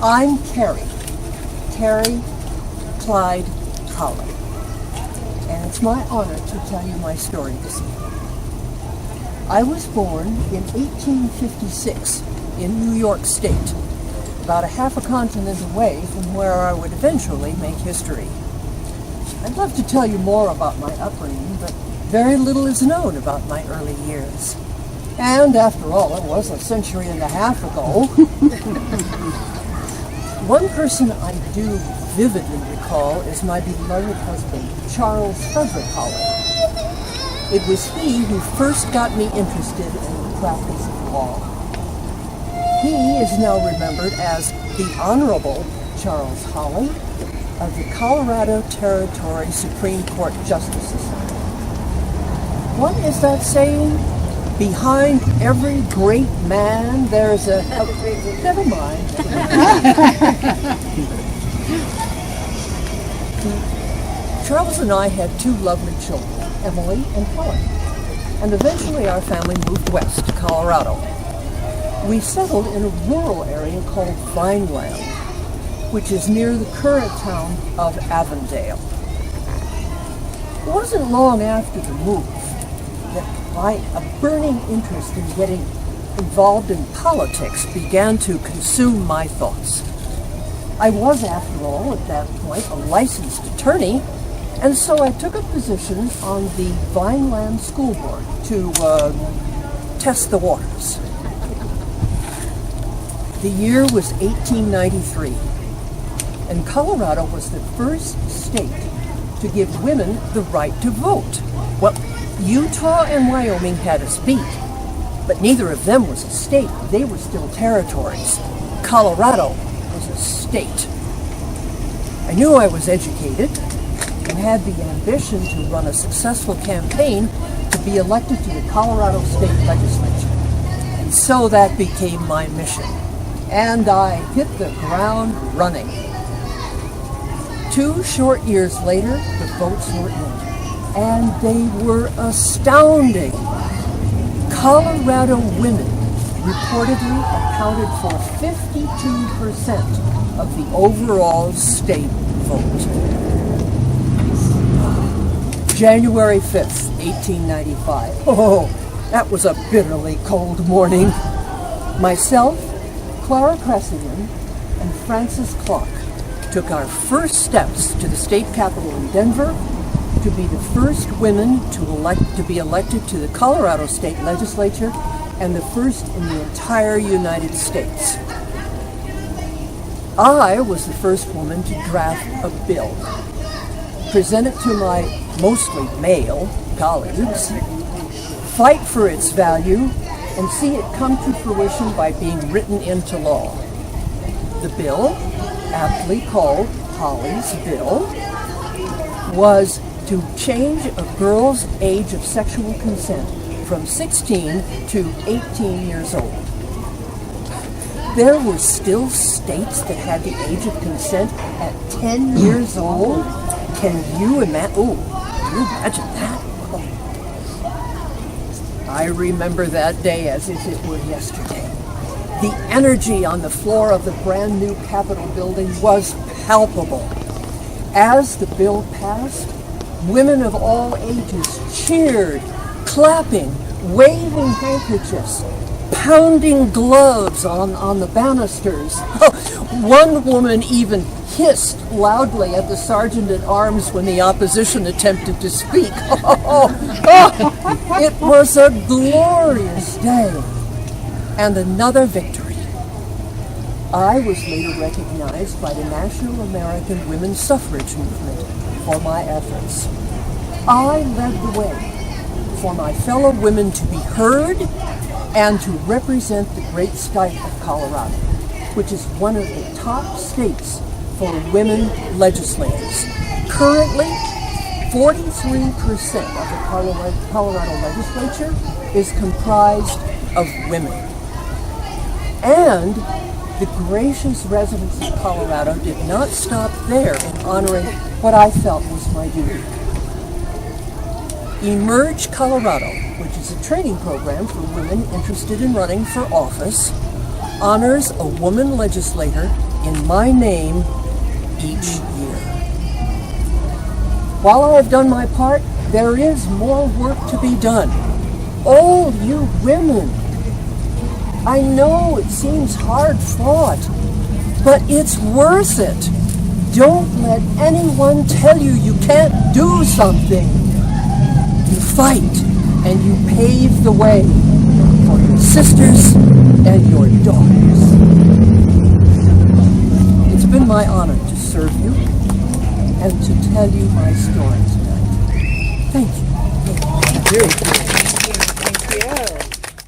I'm Carrie Clyde, and it's my honor to tell you my story this evening. I was born in 1856 in New York State, about a half a continent away from where I would eventually make history. I'd love to tell you more about my upbringing, but very little is known about my early years. And after all, it was a century and a half ago. One person I do vividly recall is my beloved husband, Charles Frederick Holland. It was he who first got me interested in the practice of law. He is now remembered as the Honorable Charles Holland of the Colorado Territory Supreme Court Justices. What is that saying? Behind every great man, there's a... never mind. Charles and I had two lovely children, Emily and Helen, and eventually our family moved west to Colorado. We settled in a rural area called Vineland, which is near the current town of Avondale. It wasn't long after the move that a burning interest in getting involved in politics began to consume my thoughts. I was, after all, at that point, a licensed attorney, and so I took a position on the Vineland School Board to test the waters. The year was 1893, and Colorado was the first state to give women the right to vote. Well, Utah and Wyoming had us beat, but neither of them was a state. They were still territories. Colorado was a state. I knew I was educated and had the ambition to run a successful campaign to be elected to the Colorado State Legislature. And so that became my mission. And I hit the ground running. 2 short years later, the votes were in, and they were astounding. Colorado women reportedly accounted for 52% of the overall state vote. January 5th, 1895. Oh, that was a bitterly cold morning. Myself, Clara Cressingham, and Frances Clark took our first steps to the state capitol in Denver to be the first women to be elected to the Colorado State Legislature and the first in the entire United States. I was the first woman to draft a bill, present it to my mostly male colleagues, fight for its value, and see it come to fruition by being written into law. The bill, aptly called Holly's Bill, was to change a girl's age of sexual consent from 16 to 18 years old. There were still states that had the age of consent at 10 years old. Can you imagine? Oh, can you imagine that? I remember that day as if it were yesterday. The energy on the floor of the brand new Capitol building was palpable. As the bill passed, women of all ages cheered, clapping, waving handkerchiefs, pounding gloves on the banisters. One woman even hissed loudly at the sergeant-at-arms when the opposition attempted to speak. It was a glorious day and another victory. I was later recognized by the National American Women's Suffrage Movement for my efforts. I led the way for my fellow women to be heard and to represent the great state of Colorado, which is one of the top states for women legislators. Currently, 43% of the Colorado legislature is comprised of women. And the gracious residents of Colorado did not stop there in honoring what I felt was my duty. Emerge Colorado, which is a training program for women interested in running for office, honors a woman legislator in my name each year. While I have done my part, there is more work to be done. All you women, I know it seems hard-fought, but it's worth it. Don't let anyone tell you you can't do something. You fight and you pave the way for your sisters and your daughters. It's been my honor to serve you and to tell you my story tonight. Thank you.